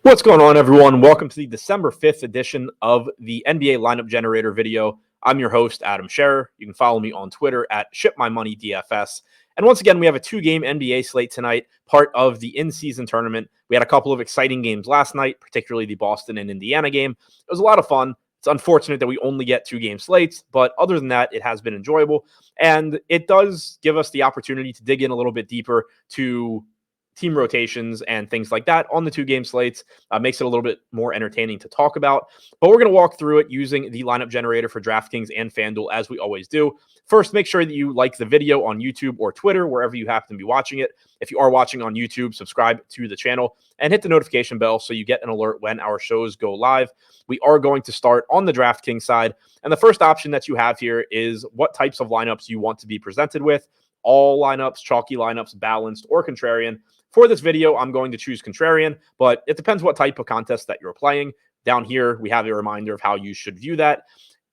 What's going on, everyone? Welcome to the December 5th edition of the NBA Lineup Generator video. I'm your host, Adam Scherer. You can follow me on Twitter at ShipMyMoneyDFS. And once again, we have a two-game NBA slate tonight, part of the in-season tournament. We had a couple of exciting games last night, particularly the Boston and Indiana game. It was a lot of fun. It's unfortunate that we only get two-game slates, but other than that, it has been enjoyable. And it does give us the opportunity to dig in a little bit deeper to team rotations and things like that on the two-game slates. Makes it a little bit more entertaining to talk about. But we're going to walk through it using the lineup generator for DraftKings and FanDuel, as we always do. First, make sure that you like the video on YouTube or Twitter, wherever you happen to be watching it. If you are watching on YouTube, subscribe to the channel and hit the notification bell so you get an alert when our shows go live. We are going to start on the DraftKings side. And the first option that you have here is what types of lineups you want to be presented with. All lineups, chalky lineups, balanced, or contrarian. For this video, I'm going to choose contrarian, but it depends what type of contest that you're playing. Down here, we have a reminder of how you should view that.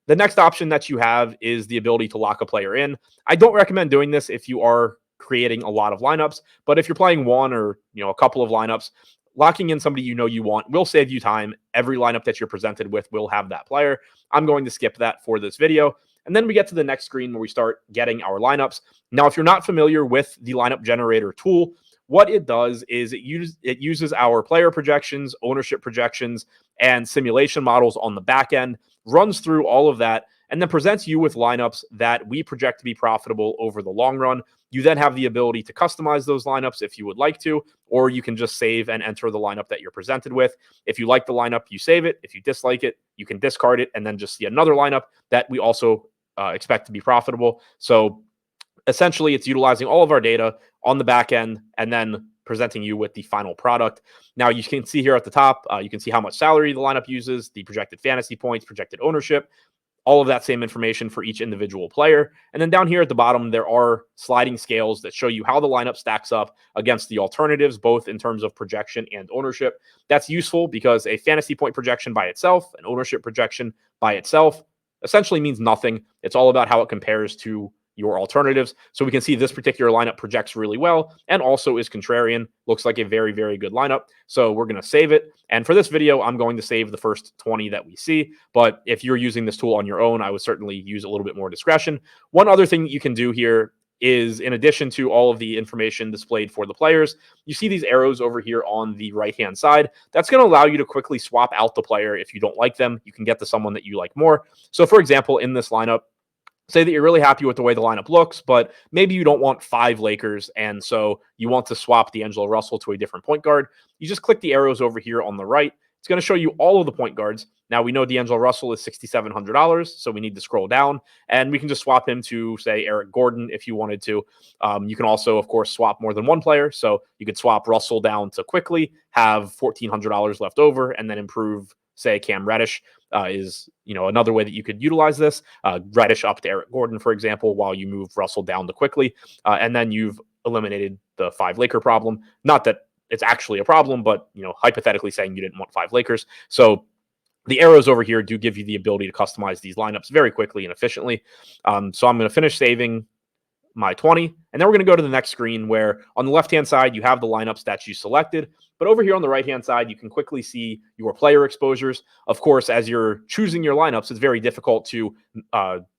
The next option that you have is the ability to lock a player in. I don't recommend doing this if you are creating a lot of lineups, but if you're playing one or a couple of lineups, locking in somebody you want will save you time. Every lineup that you're presented with will have that player. I'm going to skip that for this video. And then we get to the next screen where we start getting our lineups. Now, if you're not familiar with the lineup generator tool, what it does is it uses our player projections, ownership projections, and simulation models on the back end, runs through all of that, and then presents you with lineups that we project to be profitable over the long run. You then have the ability to customize those lineups if you would like to, or you can just save and enter the lineup that you're presented with. If you like the lineup, you save it. If you dislike it, you can discard it and then just see another lineup that we also expect to be profitable. So essentially, it's utilizing all of our data on the back end and then presenting you with the final product. Now, you can see here at the top, you can see how much salary the lineup uses, the projected fantasy points, projected ownership, all of that same information for each individual player. And then down here at the bottom, there are sliding scales that show you how the lineup stacks up against the alternatives, both in terms of projection and ownership. That's useful because a fantasy point projection by itself, an ownership projection by itself, essentially means nothing. It's all about how it compares to your alternatives. So we can see this particular lineup projects really well and also is contrarian. Looks like a very, very good lineup. So we're going to save it. And for this video, I'm going to save the first 20 that we see. But if you're using this tool on your own, I would certainly use a little bit more discretion. One other thing that you can do here is, in addition to all of the information displayed for the players, you see these arrows over here on the right-hand side. That's going to allow you to quickly swap out the player if you don't like them. You can get to someone that you like more. So for example, in this lineup, say that you're really happy with the way the lineup looks, but maybe you don't want 5 Lakers, and so you want to swap D'Angelo Russell to a different point guard. You just click the arrows over here on the right. It's going to show you all of the point guards. Now, we know D'Angelo Russell is $6,700, so we need to scroll down, and we can just swap him to, say, Eric Gordon if you wanted to. You can also, of course, swap more than one player, so you could swap Russell down to quickly, have $1,400 left over, and then improve, say, Cam Reddish is another way that you could utilize this. Reddish up to Eric Gordon, for example, while you move Russell down to quickly. And then you've eliminated the 5 Laker problem. Not that it's actually a problem, but hypothetically saying you didn't want 5 Lakers. So the arrows over here do give you the ability to customize these lineups very quickly and efficiently. So I'm going to finish saving my 20, and then we're going to go to the next screen where on the left-hand side, you have the lineups that you selected. But over here on the right-hand side, you can quickly see your player exposures. Of course, as you're choosing your lineups, it's very difficult to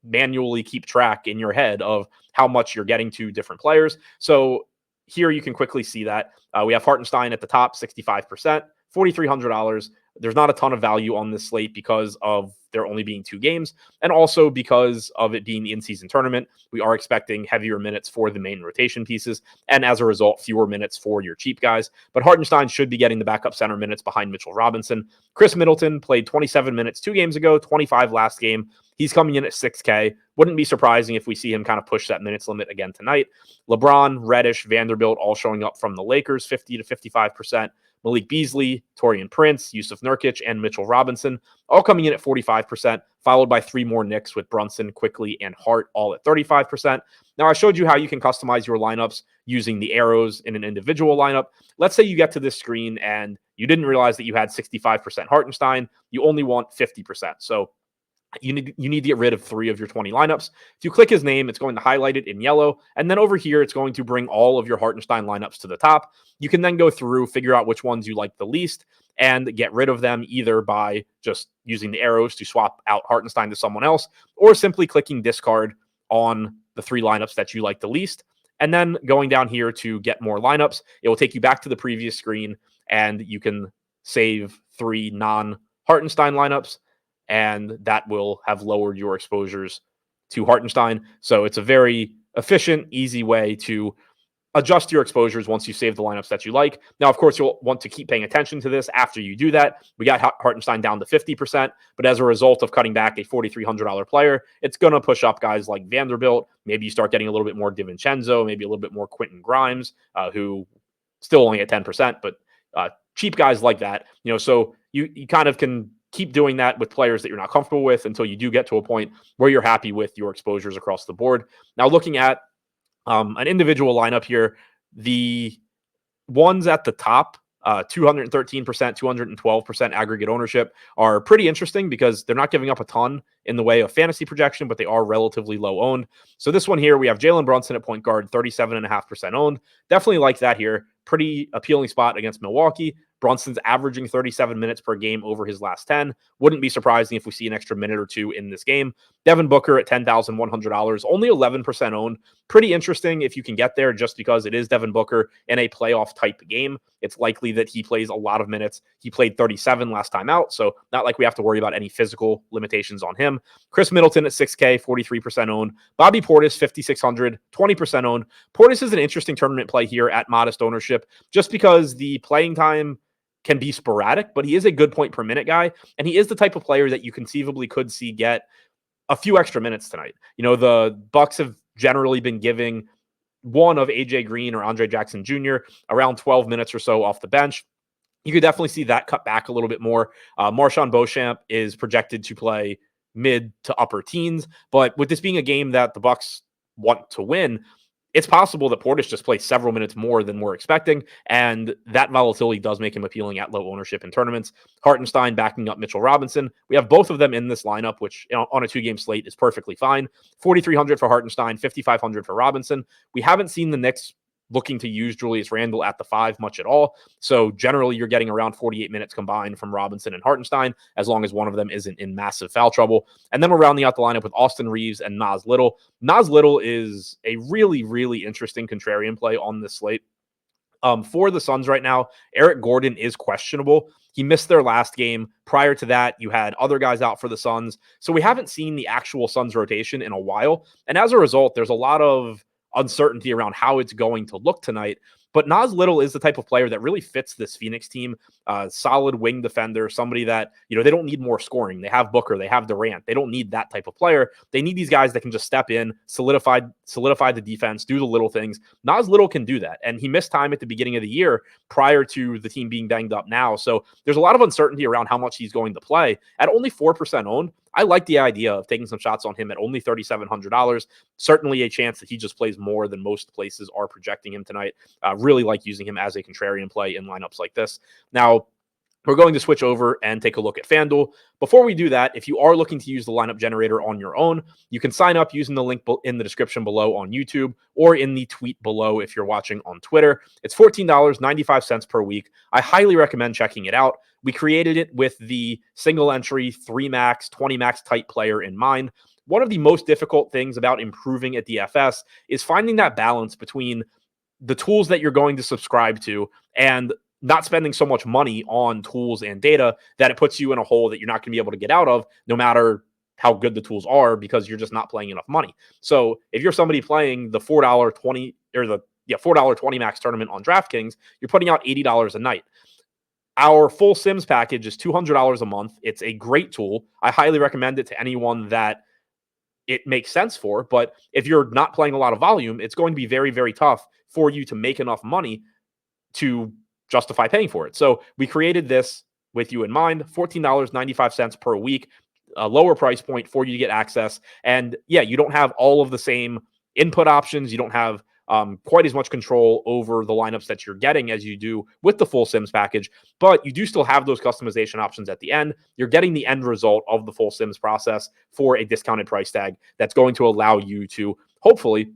manually keep track in your head of how much you're getting to different players. So here you can quickly see that. We have Hartenstein at the top, 65%, $4,300. There's not a ton of value on this slate because of there only being 2 games, and also because of it being the in-season tournament. We are expecting heavier minutes for the main rotation pieces, and as a result, fewer minutes for your cheap guys. But Hartenstein should be getting the backup center minutes behind Mitchell Robinson. Chris Middleton played 27 minutes 2 games ago, 25 last game. He's coming in at $6K. Wouldn't be surprising if we see him kind of push that minutes limit again tonight. LeBron, Reddish, Vanderbilt all showing up from the Lakers, 50 to 55%. Malik Beasley, Taurean Prince, Yusuf Nurkic, and Mitchell Robinson, all coming in at 45%, followed by 3 more Knicks with Brunson, Quickly, and Hart, all at 35%. Now, I showed you how you can customize your lineups using the arrows in an individual lineup. Let's say you get to this screen and you didn't realize that you had 65% Hartenstein. You only want 50%. So you need to get rid of 3 of your 20 lineups. If you click his name, it's going to highlight it in yellow. And then over here, it's going to bring all of your Hartenstein lineups to the top. You can then go through, figure out which ones you like the least, and get rid of them either by just using the arrows to swap out Hartenstein to someone else, or simply clicking discard on the 3 lineups that you like the least. And then going down here to get more lineups, it will take you back to the previous screen, and you can save 3 non-Hartenstein lineups, and that will have lowered your exposures to Hartenstein. So it's a very efficient, easy way to adjust your exposures once you save the lineups that you like. Now, of course, you'll want to keep paying attention to this after you do that. We got Hartenstein down to 50%, but as a result of cutting back a $4,300 player, it's going to push up guys like Vanderbilt. Maybe you start getting a little bit more DiVincenzo, maybe a little bit more Quentin Grimes, who still only at 10%, but cheap guys like that. So you kind of can keep doing that with players that you're not comfortable with until you do get to a point where you're happy with your exposures across the board. Now, looking at an individual lineup here, the ones at the top, 213%, 212% aggregate ownership, are pretty interesting because they're not giving up a ton in the way of fantasy projection, but they are relatively low owned. So this one here, we have Jalen Brunson at point guard, 37.5% owned. Definitely like that here. Pretty appealing spot against Milwaukee. Brunson's averaging 37 minutes per game over his last 10. Wouldn't be surprising if we see an extra minute or two in this game. Devin Booker at $10,100, only 11% owned. Pretty interesting if you can get there, just because it is Devin Booker in a playoff type game. It's likely that he plays a lot of minutes. He played 37 last time out, so not like we have to worry about any physical limitations on him. Chris Middleton at 6K, 43% owned. Bobby Portis, 5,600, 20% owned. Portis is an interesting tournament play here at modest ownership, just because the playing time can be sporadic, but he is a good point per minute guy, and he is the type of player that you conceivably could see get a few extra minutes tonight. The Bucks have generally been giving one of AJ Green or Andre Jackson Jr. around 12 minutes or so off the bench. You could definitely see that cut back a little bit more. Marshawn Beauchamp is projected to play mid to upper teens, but with this being a game that the Bucks want to win, it's possible that Portis just plays several minutes more than we're expecting, and that volatility does make him appealing at low ownership in tournaments. Hartenstein backing up Mitchell Robinson. We have both of them in this lineup, which on a 2-game slate is perfectly fine. 4,300 for Hartenstein, 5,500 for Robinson. We haven't seen the Knicks looking to use Julius Randle at the 5 much at all. So generally, you're getting around 48 minutes combined from Robinson and Hartenstein, as long as one of them isn't in massive foul trouble. And then we're rounding out the lineup with Austin Reeves and Nas Little. Nas Little is a really, really interesting contrarian play on this slate. For the Suns right now, Eric Gordon is questionable. He missed their last game. Prior to that, you had other guys out for the Suns. So we haven't seen the actual Suns rotation in a while. And as a result, there's a lot of uncertainty around how it's going to look tonight. But Nas Little is the type of player that really fits this Phoenix team. Solid wing defender, somebody that, they don't need more scoring. They have Booker, they have Durant. They don't need that type of player. They need these guys that can just step in, solidify the defense, do the little things. Nas Little can do that. And he missed time at the beginning of the year prior to the team being banged up now. So there's a lot of uncertainty around how much he's going to play. At only 4% owned, I like the idea of taking some shots on him at only $3,700. Certainly a chance that he just plays more than most places are projecting him tonight. Really like using him as a contrarian play in lineups like this. Now, we're going to switch over and take a look at FanDuel. Before we do that, if you are looking to use the lineup generator on your own, you can sign up using the link in the description below on YouTube or in the tweet below if you're watching on Twitter. It's $14.95 per week. I highly recommend checking it out. We created it with the single entry, 3 max, 20 max type player in mind. One of the most difficult things about improving at DFS is finding that balance between the tools that you're going to subscribe to and not spending so much money on tools and data that it puts you in a hole that you're not going to be able to get out of, no matter how good the tools are, because you're just not playing enough money. So if you're somebody playing the $4.20 or the $4.20 max tournament on DraftKings, you're putting out $80 a night. Our full Sims package is $200 a month. It's a great tool. I highly recommend it to anyone that it makes sense for. But if you're not playing a lot of volume, it's going to be very, very tough for you to make enough money to justify paying for it. So we created this with you in mind. $14.95 per week, a lower price point for you to get access. And yeah, you don't have all of the same input options. You don't have quite as much control over the lineups that you're getting as you do with the full Sims package, but you do still have those customization options at the end. You're getting the end result of the full Sims process for a discounted price tag that's going to allow you to hopefully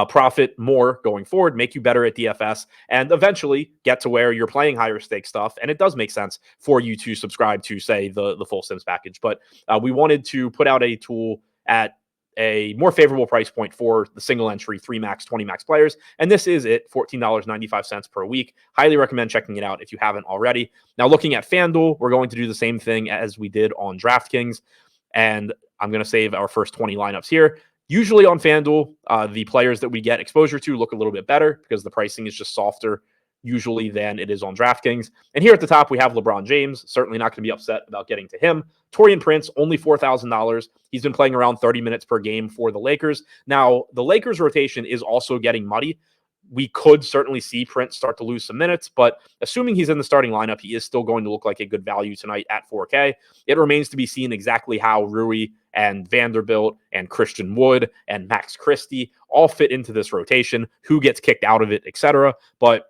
profit more going forward, make you better at DFS, and eventually get to where you're playing higher stake stuff. And it does make sense for you to subscribe to, say, the full Sims package. But we wanted to put out a tool at a more favorable price point for the single entry 3 max, 20 max players. And this is it, $14.95 per week. Highly recommend checking it out if you haven't already. Now, looking at FanDuel, we're going to do the same thing as we did on DraftKings. And I'm going to save our first 20 lineups here. Usually on FanDuel, the players that we get exposure to look a little bit better because the pricing is just softer usually than it is on DraftKings. And here at the top, we have LeBron James. Certainly not going to be upset about getting to him. Taurean Prince, only $4,000. He's been playing around 30 minutes per game for the Lakers. Now, the Lakers rotation is also getting muddy. We could certainly see Prince start to lose some minutes, but assuming he's in the starting lineup, he is still going to look like a good value tonight at 4K. It remains to be seen exactly how Rui and Vanderbilt and Christian Wood and Max Christie all fit into this rotation, who gets kicked out of it, etc. But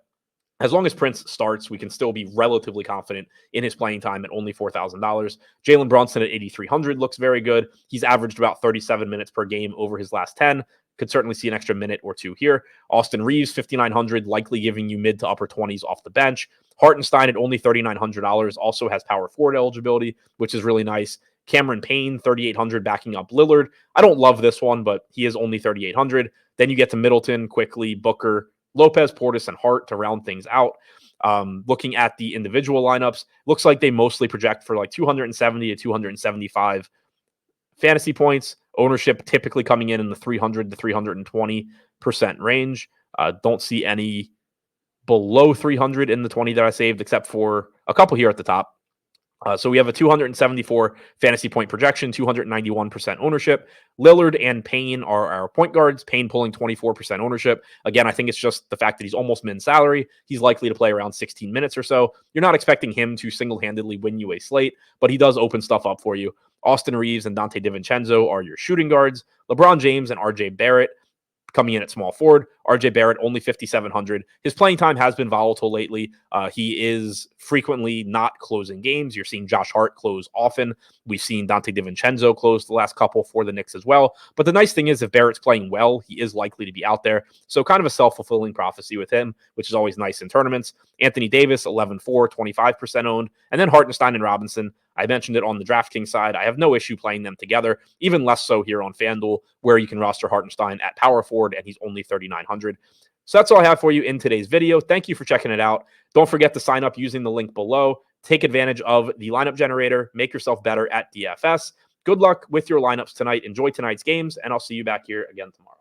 as long as Prince starts, we can still be relatively confident in his playing time at only $4,000. Jalen Brunson at 8,300 looks very good. He's averaged about 37 minutes per game over his last 10. Could certainly see an extra minute or two here. Austin Reeves, 5,900, likely giving you mid to upper 20s off the bench. Hartenstein at only $3,900 also has power forward eligibility, which is really nice. Cameron Payne, 3,800, backing up Lillard. I don't love this one, but he is only 3,800. Then you get to Middleton, quickly, Booker, Lopez, Portis, and Hart to round things out. Looking at the individual lineups, looks like they mostly project for like 270 to 275 fantasy points. Ownership typically coming in the 300 to 320% range. Don't see any below 300 in the 20 that I saved, except for a couple here at the top. So we have a 274 fantasy point projection, 291% ownership. Lillard and Payne are our point guards. Payne pulling 24% ownership. Again, I think it's just the fact that he's almost min salary. He's likely to play around 16 minutes or so. You're not expecting him to single-handedly win you a slate, but he does open stuff up for you. Austin Reeves and Dante DiVincenzo are your shooting guards. LeBron James and RJ Barrett coming in at small forward. RJ Barrett, only 5,700. His playing time has been volatile lately. He is frequently not closing games. You're seeing Josh Hart close often. We've seen Dante DiVincenzo close the last couple for the Knicks as well. But the nice thing is if Barrett's playing well, he is likely to be out there. So kind of a self-fulfilling prophecy with him, which is always nice in tournaments. Anthony Davis, 11-4, 25% owned. And then Hartenstein and Robinson. I mentioned it on the DraftKings side. I have no issue playing them together, even less so here on FanDuel, where you can roster Hartenstein at power forward, and he's only 3,900. So that's all I have for you in today's video. Thank you for checking it out. Don't forget to sign up using the link below. Take advantage of the lineup generator. Make yourself better at DFS. Good luck with your lineups tonight. Enjoy tonight's games, and I'll see you back here again tomorrow.